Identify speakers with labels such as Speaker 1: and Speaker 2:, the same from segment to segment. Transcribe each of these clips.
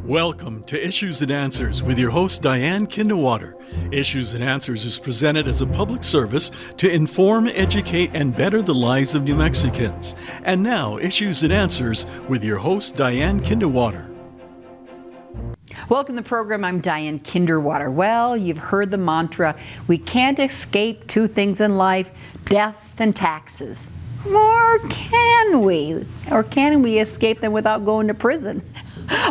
Speaker 1: Welcome to Issues and Answers with your host Diane Kinderwater. Issues and Answers is presented as a public service to inform, educate, and better the lives of New Mexicans. And now, Issues and Answers with your host Diane Kinderwater.
Speaker 2: Welcome to the program. I'm Diane Kinderwater. Well, you've heard the mantra, we can't escape two things in life, death and taxes. Or can we? Or can we escape them without going to prison?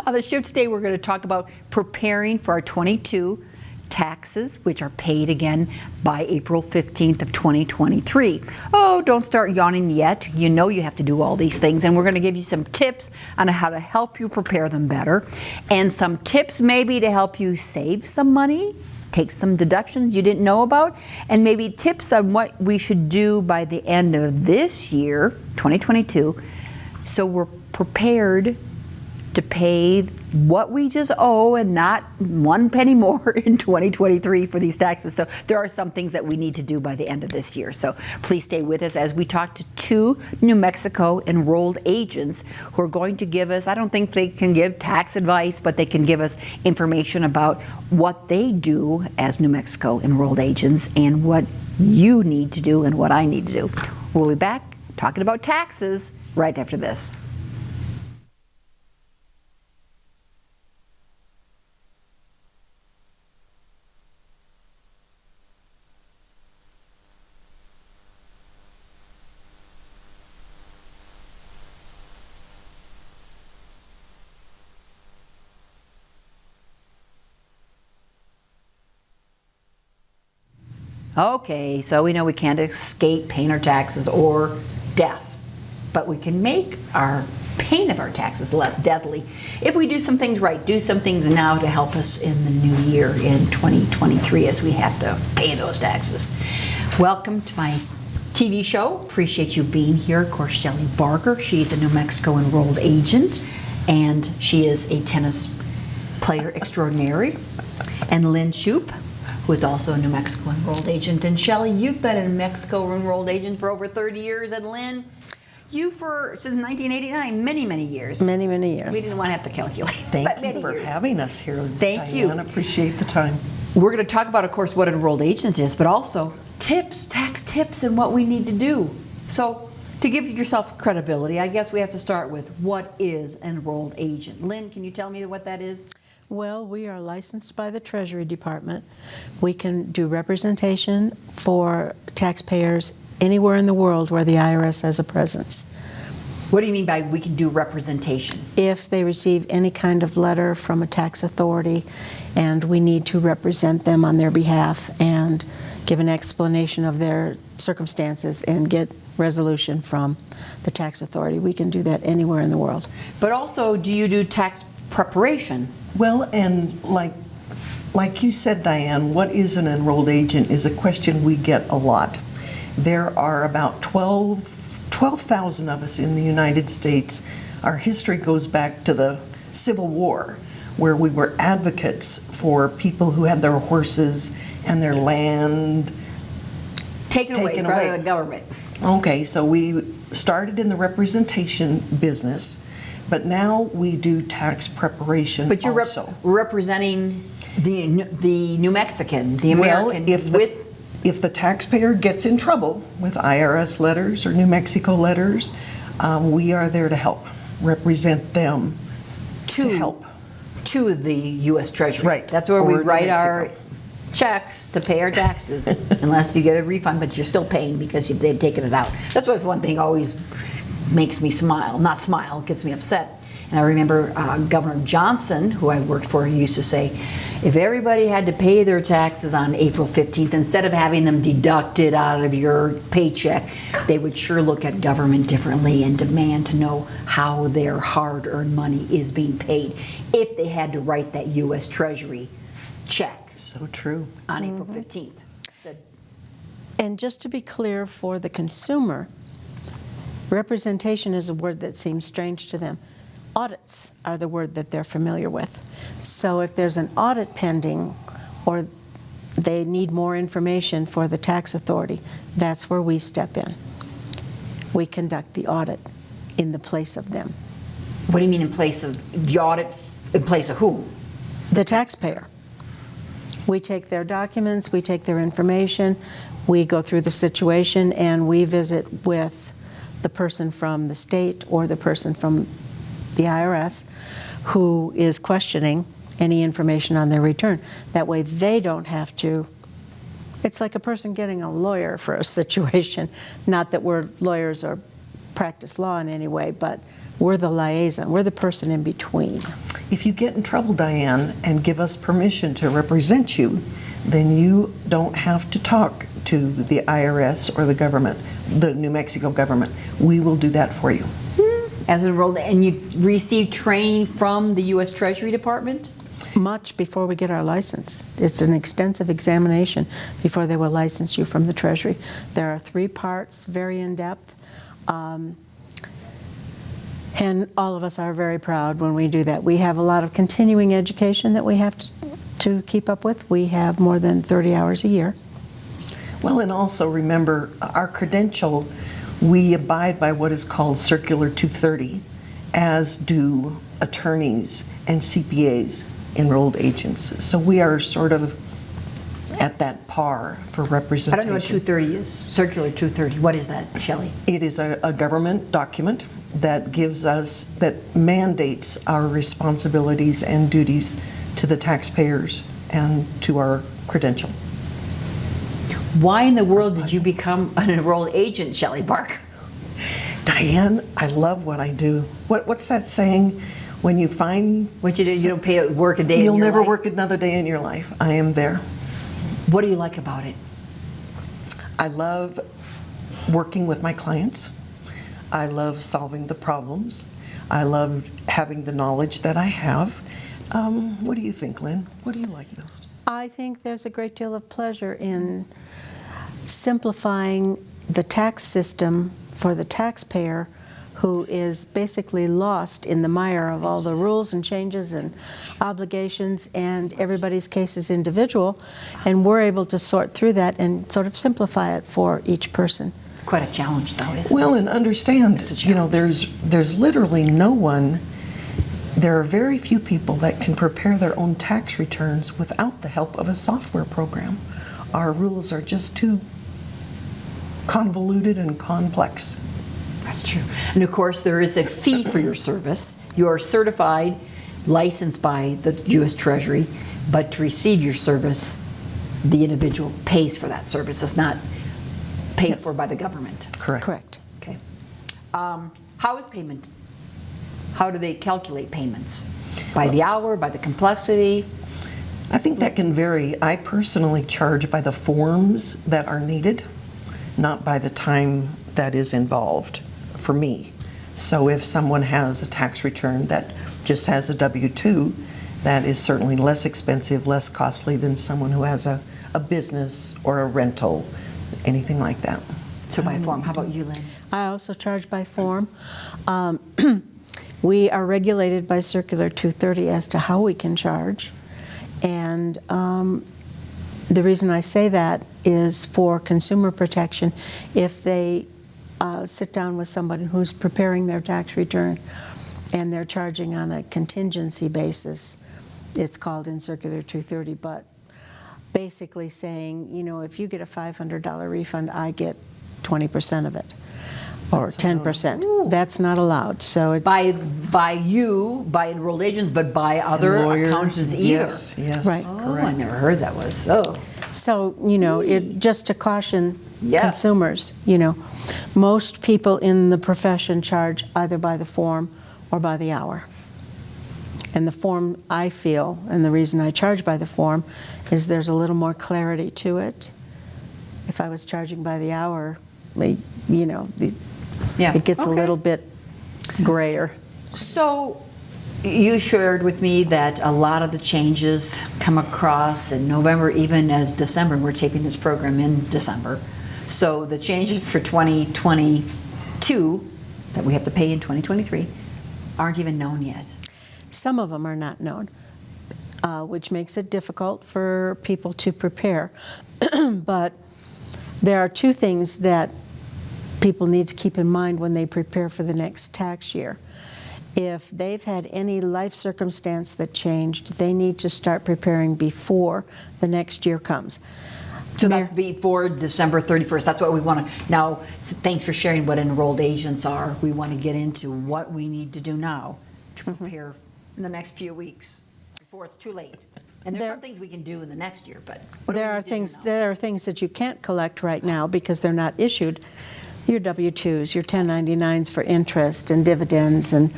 Speaker 2: On the show today, we're going to talk about preparing for our 22 taxes, which are paid again by April 15th of 2023. Oh, don't start yawning yet. You know you have to do all these things, and we're going to give you some tips on how to help you prepare them better, and some tips maybe to help you save some money, take some deductions you didn't know about, and maybe tips on what we should do by the end of this year, 2022, so we're prepared to pay what we just owe and not one penny more in 2023 for these taxes. So there are some things that we need to do by the end of this year. So please stay with us as we talk to two New Mexico enrolled agents who are going to give us, I don't think they can give tax advice, but they can give us information about what they do as New Mexico enrolled agents and what you need to do and what I need to do. We'll be back talking about taxes right after this. Okay, so we know we can't escape paying our taxes or death, but we can make our pain of our taxes less deadly if we do some things right, do some things now to help us in the new year in 2023 as we have to pay those taxes. Welcome to my TV show. Appreciate you being here. Of course, Shelley Barker, she's a New Mexico enrolled agent, and she is a tennis player extraordinary. And Lynn Shoup, who is also a New Mexico enrolled agent. And Shelley, you've been a New Mexico enrolled agent for over 30 years, and Lynn, you since 1989, many years.
Speaker 3: Many years.
Speaker 2: We didn't want to have to calculate.
Speaker 3: Thank you for having us here.
Speaker 2: Thank you.
Speaker 3: I appreciate the time.
Speaker 2: We're going to talk about, of course, what an enrolled agent is, but also tips, tax tips, and what we need to do. So to give yourself credibility, I guess we have to start with what is an enrolled agent. Lynn, can you tell me what that is?
Speaker 3: Well, we are licensed by the Treasury Department. We can do representation for taxpayers anywhere in the world where the IRS has a presence.
Speaker 2: What do you mean by we can do representation?
Speaker 3: If they receive any kind of letter from a tax authority and we need to represent them on their behalf and give an explanation of their circumstances and get resolution from the tax authority, we can do that anywhere in the world.
Speaker 2: But also, do you do tax preparation?
Speaker 4: Well, and like you said, Diane, what is an enrolled agent is a question we get a lot. There are about 12,000 of us in the United States. Our history goes back to the Civil War, where we were advocates for people who had their horses and their land
Speaker 2: taken away from the government.
Speaker 4: Okay, so we started in the representation business. But now we do tax preparation.
Speaker 2: But you're
Speaker 4: also
Speaker 2: representing the New Mexican, the American.
Speaker 4: Well, if the taxpayer gets in trouble with IRS letters or New Mexico letters, we are there to help, represent them to help. To
Speaker 2: the U.S. Treasury.
Speaker 4: Right.
Speaker 2: That's where we write our checks to pay our taxes, unless you get a refund, but you're still paying because they've taken it out. That's what's one thing always makes me smile, not smile, gets me upset. And I remember Governor Johnson, who I worked for, used to say, if everybody had to pay their taxes on April 15th, instead of having them deducted out of your paycheck, they would sure look at government differently and demand to know how their hard-earned money is being paid if they had to write that U.S. Treasury check.
Speaker 4: So true.
Speaker 2: On April 15th.
Speaker 3: And just to be clear for the consumer, representation is a word that seems strange to them. Audits are the word that they're familiar with. So if there's an audit pending or they need more information for the tax authority, that's where we step in. We conduct the audit in the place of them.
Speaker 2: What do you mean in place of the audit In place of who?
Speaker 3: The taxpayer. We take their documents, we take their information, we go through the situation, and we visit with the person from the state or the person from the IRS who is questioning any information on their return. That way they don't have to. It's like a person getting a lawyer for a situation. Not that we're lawyers or practice law in any way, but we're the liaison. We're the person in between.
Speaker 4: If you get in trouble, Diane, and give us permission to represent you, then you don't have to talk to the IRS or the government, the New Mexico government. We will do that for you.
Speaker 2: As enrolled, and you receive training from the U.S. Treasury Department?
Speaker 3: Much before we get our license. It's an extensive examination before they will license you from the Treasury. There are 3 parts, very in-depth. And all of us are very proud when we do that. We have a lot of continuing education that we have to keep up with. We have more than 30 hours a year.
Speaker 4: Well, and also remember, our credential, we abide by what is called Circular 230, as do attorneys and CPAs, enrolled agents. So we are sort of at that par for representation.
Speaker 2: I don't know what 230 is. Circular 230. What is that, Shelley?
Speaker 4: It is a government document that gives us, that mandates our responsibilities and duties to the taxpayers and to our credential.
Speaker 2: Why in the world did you become an enrolled agent, Shelley Barker?
Speaker 4: Diane, I love what I do. What's that saying? When you find
Speaker 2: What you do, you don't pay work a day in your
Speaker 4: you'll never
Speaker 2: life?
Speaker 4: work another day in your life. I am there.
Speaker 2: What do you like about it?
Speaker 4: I love working with my clients. I love solving the problems. I love having the knowledge that I have. What do you think, Lynn? What do you like most?
Speaker 3: I think there's a great deal of pleasure in simplifying the tax system for the taxpayer who is basically lost in the mire of all the rules and changes and obligations, and everybody's case is individual, and we're able to sort through that and sort of simplify it for each person.
Speaker 2: It's quite a challenge, though, isn't
Speaker 4: Well,
Speaker 2: it?
Speaker 4: and understand, you know, there's literally no one, there are very few people that can prepare their own tax returns without the help of a software program. Our rules are just too convoluted and complex.
Speaker 2: That's true. And of course, there is a fee for your service. You are certified, licensed by the U.S. Treasury, but to receive your service, the individual pays for that service. It's not paid
Speaker 4: Yes.
Speaker 2: for by the government.
Speaker 4: Correct.
Speaker 3: Correct.
Speaker 2: Okay. How is payment? How do they calculate payments? By the hour, by the complexity?
Speaker 4: I think that can vary. I personally charge by the forms that are needed, not by the time that is involved for me. So if someone has a tax return that just has a W-2, that is certainly less expensive, less costly than someone who has a business or a rental, anything like that.
Speaker 2: So by form. How about you, Lynn?
Speaker 3: I also charge by form. We are regulated by Circular 230 as to how we can charge. And the reason I say that is for consumer protection. If they sit down with someone who's preparing their tax return and they're charging on a contingency basis, it's called in Circular 230, but basically saying, you know, if you get a $500 refund, I get 20% of it, or 10%. That's not allowed. So it's
Speaker 2: By you, by enrolled agents, but by other
Speaker 4: Lawyers,
Speaker 2: accountants either.
Speaker 4: Yes,
Speaker 3: Right.
Speaker 2: Oh, I never heard that was so.
Speaker 3: So, you know, it just to caution
Speaker 2: Yes.
Speaker 3: consumers, you know, most people in the profession charge either by the form or by the hour. And the form, I feel, and the reason I charge by the form is there's a little more clarity to it. If I was charging by the hour, you know,
Speaker 2: Yeah.
Speaker 3: it gets a
Speaker 2: Okay.
Speaker 3: little bit grayer.
Speaker 2: So you shared with me that a lot of the changes come across in November, even as December. We're taping this program in December. So the changes for 2022 that we have to pay in 2023 aren't even known yet.
Speaker 3: Some of them are not known, which makes it difficult for people to prepare. But there are 2 things that people need to keep in mind when they prepare for the next tax year. If they've had any life circumstance that changed, they need to start preparing before the next year comes.
Speaker 2: So that's before December 31st. That's what we want to, now, thanks for sharing what enrolled agents are. We want to get into what we need to do now to prepare in the next few weeks before it's too late. And there's some things we can do in the next year, but what do we need to do now?
Speaker 3: There are things that you can't collect right now because they're not issued. Your W-2s, your 1099s for interest and dividends and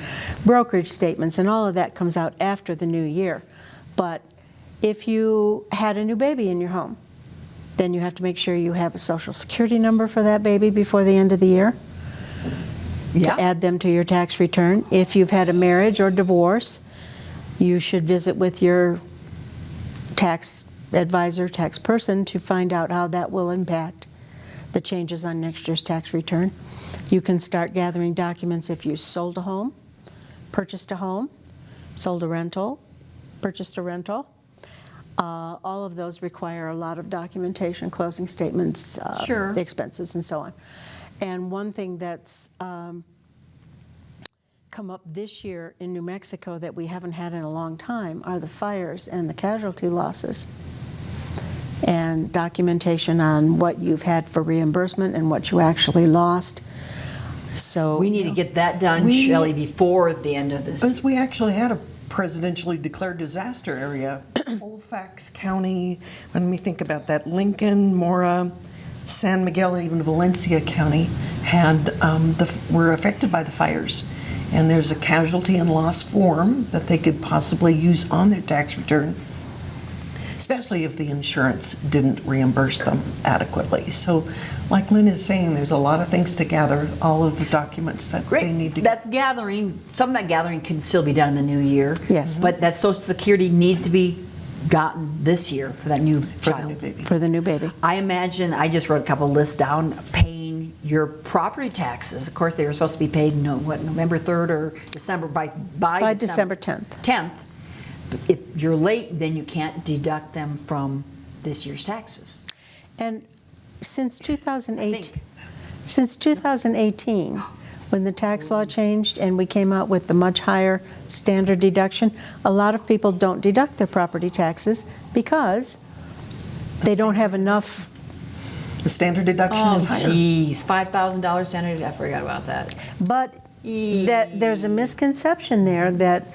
Speaker 3: brokerage statements, and all of that comes out after the new year. But if you had a new baby in your home, then you have to make sure you have a Social Security number for that baby before the end of the year to add them to your tax return. If you've had a marriage or divorce, you should visit with your tax advisor, tax person, to find out how that will impact the changes on next year's tax return. You can start gathering documents if you sold a home, purchased a home, sold a rental, purchased a rental. All of those require a lot of documentation, closing statements, the expenses, and so on. And one thing that's come up this year in New Mexico that we haven't had in a long time are the fires and the casualty losses, and documentation on what you've had for reimbursement and what you actually lost. So
Speaker 2: we need to get that done, Shelley, before the end of this.
Speaker 4: Since we actually had a presidentially declared disaster area, Colfax County, let me think about that, Lincoln, Mora, San Miguel, and even Valencia County had were affected by the fires. And there's a casualty and loss form that they could possibly use on their tax return, especially if the insurance didn't reimburse them adequately. So like Lynn is saying, there's a lot of things to gather, all of the documents that they need to
Speaker 2: That's gathering. Some of that gathering can still be done in the new year.
Speaker 3: Yes.
Speaker 2: But that Social Security needs to be gotten this year for that new child.
Speaker 3: for the new baby.
Speaker 2: I imagine, I just wrote a couple lists down, paying your property taxes. Of course, they were supposed to be paid, November 3rd or December, by
Speaker 3: December 10th.
Speaker 2: 10th. If you're late, then you can't deduct them from this year's taxes.
Speaker 3: And since 2018, when the tax law changed and we came out with the much higher standard deduction, a lot of people don't deduct their property taxes because they don't have enough.
Speaker 4: The standard deduction is higher.
Speaker 2: Oh, geez, $5,000 standard, I forgot about that.
Speaker 3: But there's a misconception there that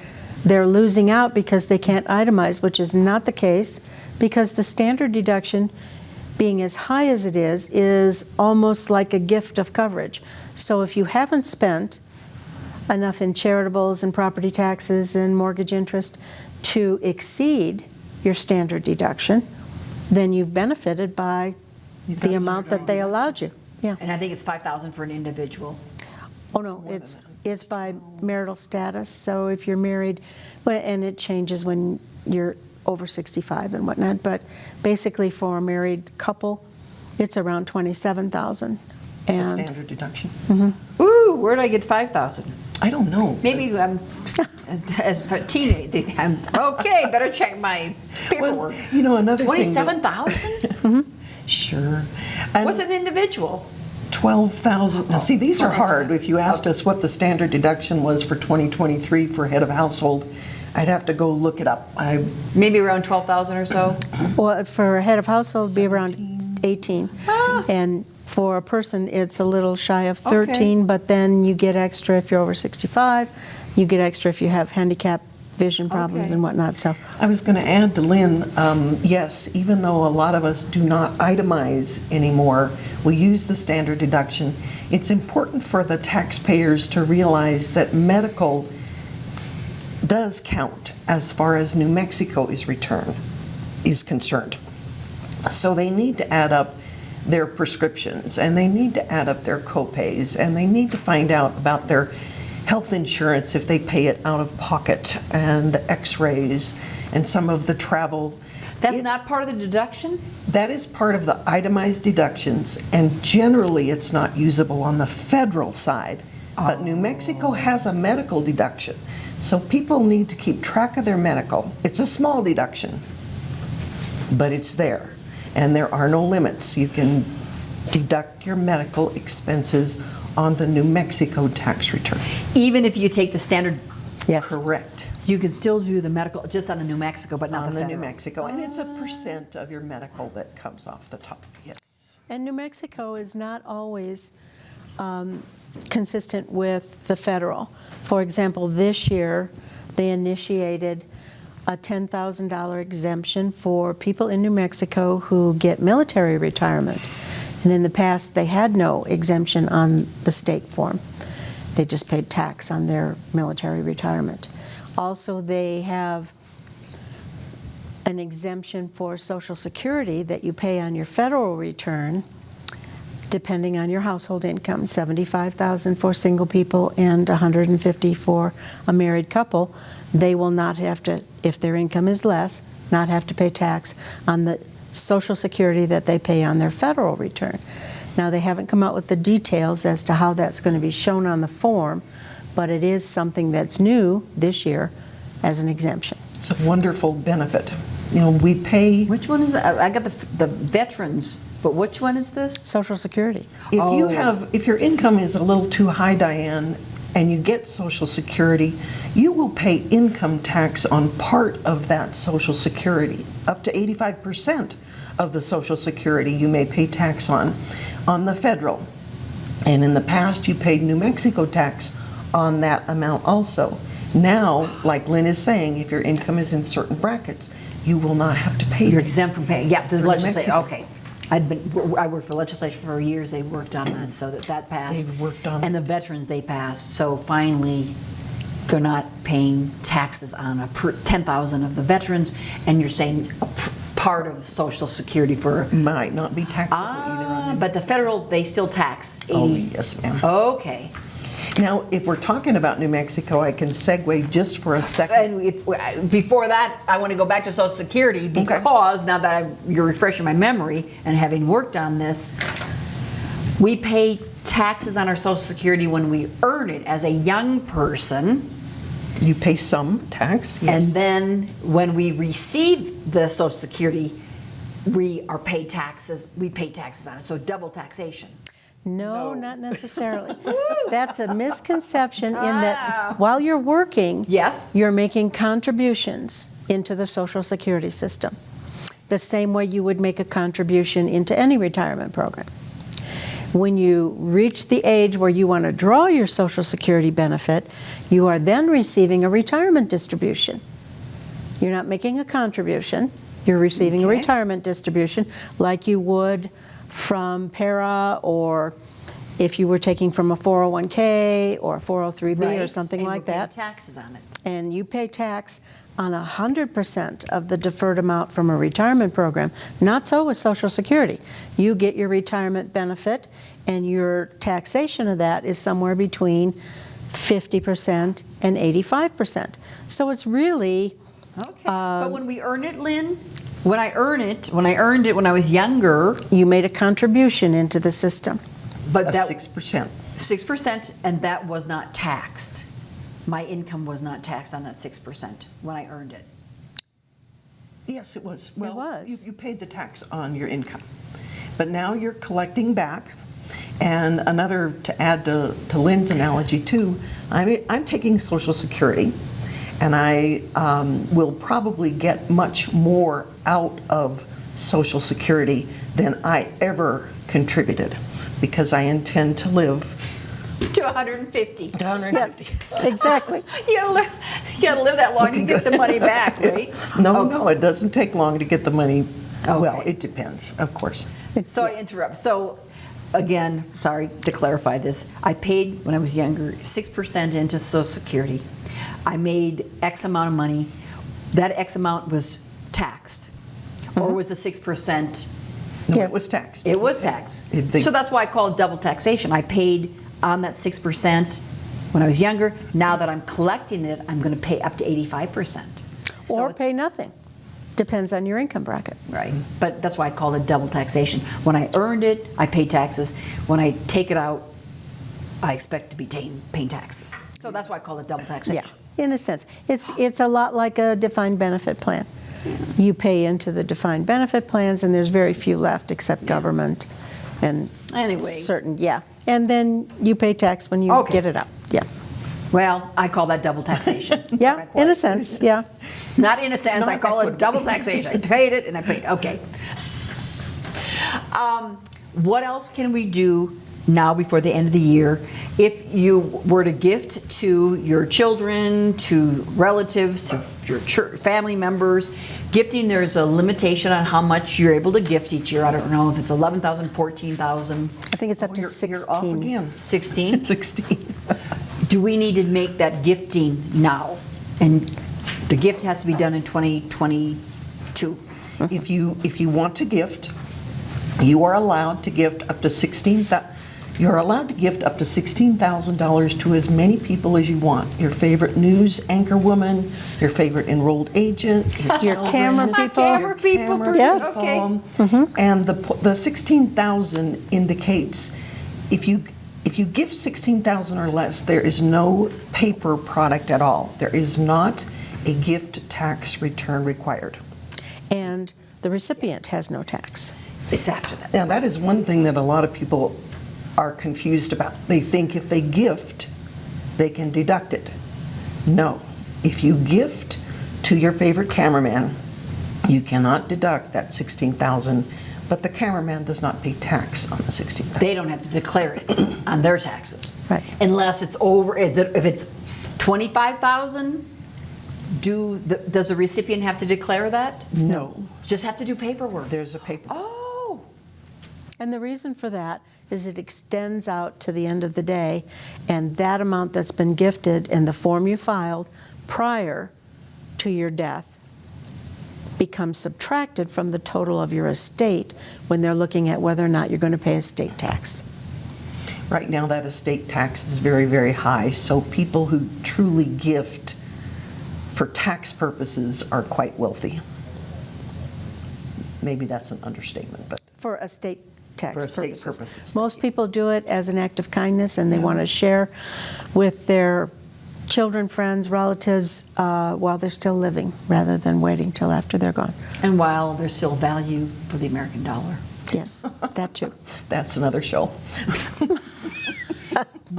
Speaker 3: they're losing out because they can't itemize, which is not the case, because the standard deduction, being as high as it is almost like a gift of coverage. So if you haven't spent enough in charitables and property taxes and mortgage interest to exceed your standard deduction, then you've benefited by the amount that they allowed you. Yeah.
Speaker 2: And I think it's $5,000 for an individual.
Speaker 3: Oh no, it's by marital status. So if you're married, and it changes when you're over 65 and whatnot, but basically for a married couple, it's around $27,000. And
Speaker 4: Standard deduction.
Speaker 2: Ooh, where did I get 5,000?
Speaker 4: I don't know.
Speaker 2: Maybe as a teenager, I'm okay. Better check my paperwork.
Speaker 4: Well, another thing.
Speaker 2: 27,000?
Speaker 4: Sure. And
Speaker 2: What's an individual?
Speaker 4: 12,000. Now, see, these are hard. If you asked us what the standard deduction was for 2023 for head of household, I'd have to go look it up.
Speaker 2: Maybe around 12,000 or so.
Speaker 3: well, for a head of household, it'd be around 18. And for a person, it's a little shy of 13, but then you get extra if you're over 65. You get extra if you have handicap vision problems and whatnot. So
Speaker 4: I was going to add to Lynn, yes, even though a lot of us do not itemize anymore, we use the standard deduction. It's important for the taxpayers to realize that medical does count as far as New Mexico is concerned. So they need to add up their prescriptions, and they need to add up their copays, and they need to find out about their health insurance if they pay it out of pocket, and the x-rays and some of the travel.
Speaker 2: That's not part of the deduction?
Speaker 4: That is part of the itemized deductions, and generally it's not usable on the federal side. But New Mexico has a medical deduction. So people need to keep track of their medical. It's a small deduction, but it's there. And there are no limits. You can deduct your medical expenses on the New Mexico tax return.
Speaker 2: Even if you take the standard
Speaker 3: Yes.
Speaker 4: Correct.
Speaker 2: You can still do the medical just on the New Mexico, but not
Speaker 4: On
Speaker 2: the
Speaker 4: the
Speaker 2: federal.
Speaker 4: New Mexico, and it's a percent of your medical that comes off the top, yes.
Speaker 3: And New Mexico is not always consistent with the federal. For example, this year, they initiated a $10,000 exemption for people in New Mexico who get military retirement. And in the past, they had no exemption on the state form. They just paid tax on their military retirement. Also, they have an exemption for Social Security that you pay on your federal return, depending on your household income, $75,000 for single people and $150,000 for a married couple. They will not have to, if their income is less, not have to pay tax on the Social Security that they pay on their federal return. Now, they haven't come out with the details as to how that's going to be shown on the form, but it is something that's new this year as an exemption.
Speaker 4: It's a wonderful benefit. You know, we pay,
Speaker 2: Which one is it? I got the veterans, but which one is this?
Speaker 3: Social Security.
Speaker 4: if your income is a little too high, Diane, and you get Social Security, you will pay income tax on part of that Social Security. Up to 85% of the Social Security you may pay tax on the federal. And in the past, you paid New Mexico tax on that amount also. Now, like Lynn is saying, if your income is in certain brackets, you will not have to pay.
Speaker 2: You're exempt from paying. Yeah, the
Speaker 4: For
Speaker 2: legislature.
Speaker 4: Mexico.
Speaker 2: Okay. I worked for legislation for years. They worked on that, so that passed.
Speaker 4: They've worked on
Speaker 2: and
Speaker 4: it.
Speaker 2: the veterans they passed. So finally, they're not paying taxes on a 10,000 of the veterans, and you're saying part of Social Security for.
Speaker 4: Might not be taxable either on
Speaker 2: But the federal, they still tax 80.
Speaker 4: Oh, yes, ma'am.
Speaker 2: Okay.
Speaker 4: Now, if we're talking about New Mexico, I can segue just for a second.
Speaker 2: And before that, I want to go back to Social Security because now that you're refreshing my memory and having worked on this, we pay taxes on our Social Security when we earn it as a young person.
Speaker 4: You pay some tax, yes.
Speaker 2: And then when we receive the Social Security, we pay taxes on it. So double taxation.
Speaker 3: No, not necessarily. That's a misconception in that while you're working,
Speaker 2: Yes.
Speaker 3: you're making contributions into the Social Security system, the same way you would make a contribution into any retirement program. When you reach the age where you want to draw your Social Security benefit, you are then receiving a retirement distribution. You're not making a contribution, you're receiving a retirement distribution like you would from PARA, or if you were taking from a 401k or a 403b or something
Speaker 2: and
Speaker 3: like
Speaker 2: we're paying
Speaker 3: that.
Speaker 2: taxes on it.
Speaker 3: And you pay tax on 100% of the deferred amount from a retirement program. Not so with Social Security. You get your retirement benefit, and your taxation of that is somewhere between 50% and 85%. So it's really
Speaker 2: Okay. But when we earn it, Lynn, when I earned it when I was younger,
Speaker 3: you made a contribution into the system.
Speaker 2: but
Speaker 4: Of
Speaker 2: that
Speaker 4: 6%.
Speaker 2: 6%, and that was not taxed. My income was not taxed on that 6% when I earned it.
Speaker 4: Yes, it was. Well,
Speaker 3: was.
Speaker 4: You paid the tax on your income. But now you're collecting back. And another, to add to Lynn's analogy too, I'm taking Social Security, and I will probably get much more out of Social Security than I ever contributed, because I intend to live
Speaker 2: To 150.
Speaker 4: to 150.
Speaker 3: Yes, exactly.
Speaker 2: You gotta live that long to get the money back, right?
Speaker 4: No, it doesn't take long to get the money. Well,
Speaker 2: Okay.
Speaker 4: it depends, of course.
Speaker 2: So I interrupt. So again, sorry to clarify this. I paid, when I was younger, 6% into Social Security. I made X amount of money. That X amount was taxed. Or was the 6%?
Speaker 4: No,
Speaker 3: Yes.
Speaker 4: it was taxed.
Speaker 2: It was taxed.
Speaker 4: If they-
Speaker 2: So that's why I call it double taxation. I paid on that 6% when I was younger. Now that I'm collecting it, I'm going to pay up to 85%. So
Speaker 3: Or
Speaker 2: it's-
Speaker 3: pay nothing. Depends on your income bracket.
Speaker 2: Right, but that's why I call it double taxation. When I earned it, I pay taxes. When I take it out, I expect to be paying taxes. So that's why I call it double taxation.
Speaker 3: Yeah, in a sense. It's a lot like a defined benefit plan. You pay into the defined benefit plans, and there's very few left except government and
Speaker 2: Anyway.
Speaker 3: certain, yeah. And then you pay tax when you
Speaker 2: Okay.
Speaker 3: get it out, yeah.
Speaker 2: Well, I call that double taxation.
Speaker 3: Yeah, in a sense, yeah.
Speaker 2: Not in a sense, I
Speaker 4: Not
Speaker 2: call it
Speaker 4: equity.
Speaker 2: double taxation. I paid it and I paid, okay. What else can we do now before the end of the year if you were to gift to your children, to relatives, to your family members? Gifting, there's a limitation on how much you're able to gift each year. I don't know if it's 11,000, 14,000,
Speaker 3: I think it's up to
Speaker 4: You're
Speaker 3: 16.
Speaker 4: off again.
Speaker 2: 16.
Speaker 4: 16.
Speaker 2: Do we need to make that gifting now? And the gift has to be done in 2022.
Speaker 4: If you want to gift, you are allowed to gift up to $16,000 to as many people as you want. Your favorite news anchor woman, your favorite enrolled agent, your children,
Speaker 3: camera people.
Speaker 2: Camera people,
Speaker 4: camera
Speaker 3: Yes.
Speaker 2: okay.
Speaker 4: And the 16,000 indicates if you give 16,000 or less, there is no paper product at all. There is not a gift tax return required.
Speaker 3: And the recipient has no tax.
Speaker 2: It's after that.
Speaker 4: Now, that is one thing that a lot of people are confused about. They think if they gift, they can deduct it. No. If you gift to your favorite cameraman, you cannot deduct that 16,000, but the cameraman does not pay tax on the 16,000.
Speaker 2: They don't have to declare it on their taxes.
Speaker 3: Right.
Speaker 2: Unless it's over, if it's 25,000, does the recipient have to declare that?
Speaker 4: No.
Speaker 2: Just have to do paperwork.
Speaker 4: There's a paper.
Speaker 2: Oh,
Speaker 3: And the reason for that is it extends out to the end of the day, and that amount that's been gifted in the form you filed prior to your death becomes subtracted from the total of your estate when they're looking at whether or not you're going to pay estate tax.
Speaker 4: Right now, that estate tax is very, very high, so people who truly gift for tax purposes are quite wealthy. Maybe that's an understatement, but
Speaker 3: For estate tax
Speaker 4: For estate
Speaker 3: purposes.
Speaker 4: purposes.
Speaker 3: Most people do it as an act of kindness, and they want to share with their children, friends, relatives while they're still living, rather than waiting till after they're gone.
Speaker 2: and while there's still value for the American dollar.
Speaker 3: Yes, that too.
Speaker 4: that's another show.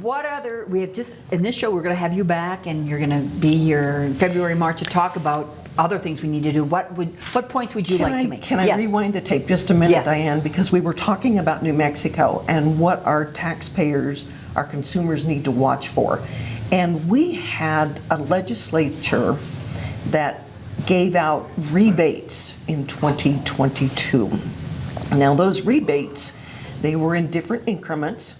Speaker 2: What other, we have just, in this show, we're going to have you back, and you're going to be here in February, March to talk about other things we need to do. What points would you like to make?
Speaker 4: Can I
Speaker 2: Yes.
Speaker 4: rewind the tape just a minute,
Speaker 2: Yes.
Speaker 4: Diane? Because we were talking about New Mexico and what our taxpayers, our consumers need to watch for. And we had a legislature that gave out rebates in 2022. Now, those rebates, they were in different increments.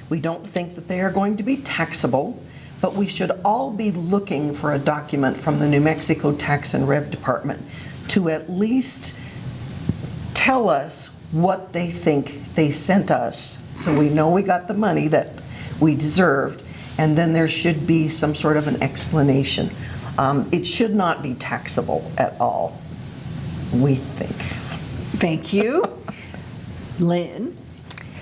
Speaker 4: We don't think that they are going to be taxable, but we should all be looking for a document from the New Mexico Tax and Rev Department to at least tell us what they think they sent us, so we know we got the money that we deserved, and then there should be some sort of an explanation. It should not be taxable at all, we think.
Speaker 2: Thank you. Lynn,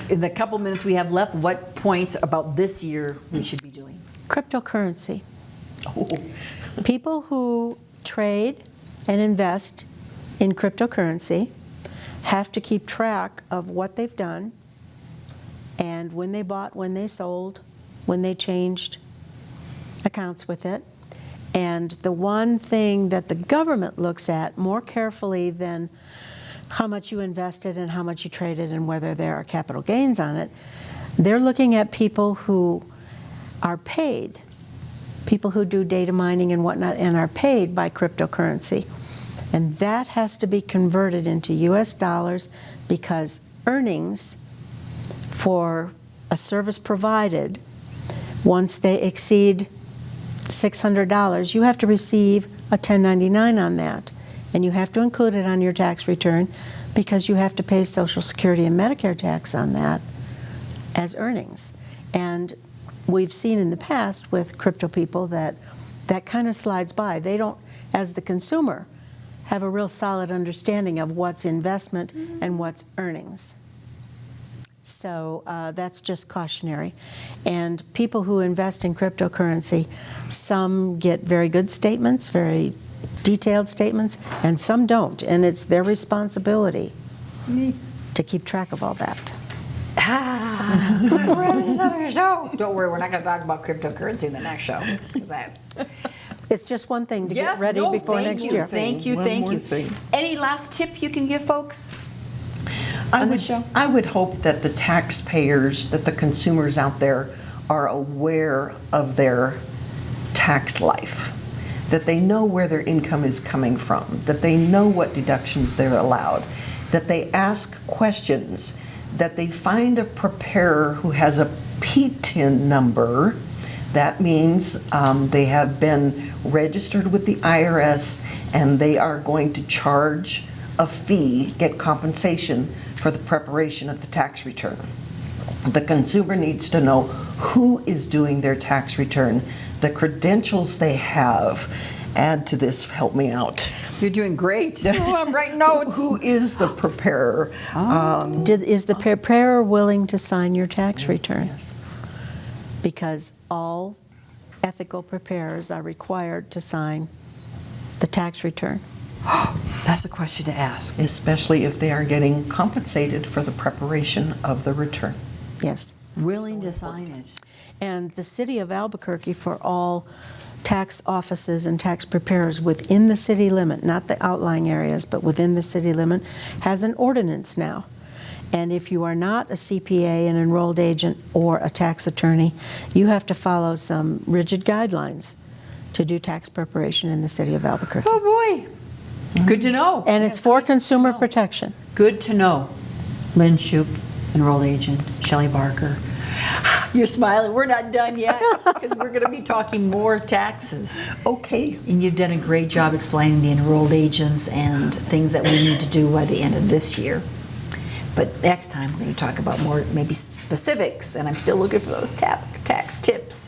Speaker 2: in the couple minutes we have left, what points about this year we should be doing?
Speaker 3: Cryptocurrency.
Speaker 4: Oh,
Speaker 3: People who trade and invest in cryptocurrency have to keep track of what they've done and when they bought, when they sold, when they changed accounts with it. And the one thing that the government looks at more carefully than how much you invested and how much you traded and whether there are capital gains on it, they're looking at people who are paid, people who do data mining and whatnot and are paid by cryptocurrency. And that has to be converted into US dollars because earnings for a service provided, once they exceed $600, you have to receive a 1099 on that. And you have to include it on your tax return because you have to pay Social Security and Medicare tax on that as earnings. And we've seen in the past with crypto people that that kind of slides by. They don't, as the consumer, have a real solid understanding of what's investment and what's earnings. So that's just cautionary. And people who invest in cryptocurrency, some get very good statements, very detailed statements, and some don't. And it's their responsibility to keep track of all that.
Speaker 2: We're having another show. Don't worry, we're not going to talk about cryptocurrency in the next show.
Speaker 3: It's just one thing to get ready before next year.
Speaker 2: Thank you. Any last tip you can give folks on this show?
Speaker 4: I would hope that the taxpayers, that the consumers out there are aware of their tax life, that they know where their income is coming from, that they know what deductions they're allowed, that they ask questions, that they find a preparer who has a PTIN number. That means they have been registered with the IRS and they are going to charge a fee, get compensation for the preparation of the tax return. The consumer needs to know who is doing their tax return, the credentials they have. Add to this, help me out.
Speaker 2: You're doing great. I'm writing notes.
Speaker 4: Who is the preparer?
Speaker 3: Is the preparer willing to sign your tax return?
Speaker 4: Yes.
Speaker 3: Because all ethical preparers are required to sign the tax return.
Speaker 2: That's a question to ask.
Speaker 4: Especially if they are getting compensated for the preparation of the return.
Speaker 3: Yes.
Speaker 2: Willing to sign it.
Speaker 3: And the city of Albuquerque, for all tax offices and tax preparers within the city limit, not the outlying areas, but within the city limit, has an ordinance now. And if you are not a CPA, an enrolled agent, or a tax attorney, you have to follow some rigid guidelines to do tax preparation in the city of Albuquerque.
Speaker 2: Oh boy. Good to know.
Speaker 3: And it's for consumer protection.
Speaker 2: Good to know. Lynn Shoup, enrolled agent, Shelley Barker. You're smiling. We're not done yet because we're going to be talking more taxes.
Speaker 4: Okay.
Speaker 2: And you've done a great job explaining the enrolled agents and things that we need to do by the end of this year. But next time we're going to talk about more maybe specifics, and I'm still looking for those tax tips,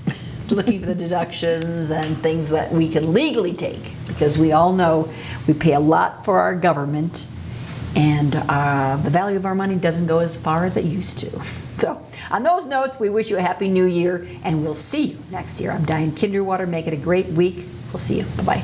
Speaker 2: looking for the deductions and things that we can legally take, because we all know we pay a lot for our government, and the value of our money doesn't go as far as it used to. So on those notes, we wish you a happy new year, and we'll see you next year. I'm Diane Kinderwater. Make it a great week. We'll see you. Bye-bye.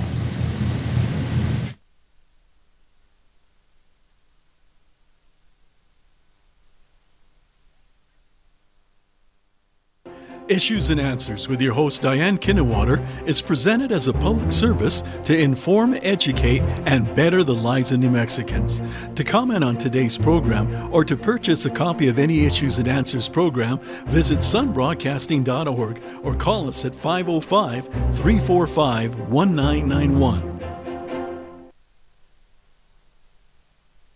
Speaker 1: Issues and Answers with your host Diane Kinderwater is presented as a public service to inform, educate, and better the lives of New Mexicans. To comment on today's program or to purchase a copy of any Issues and Answers program, visit sunbroadcasting.org or call us at 505-345-1991.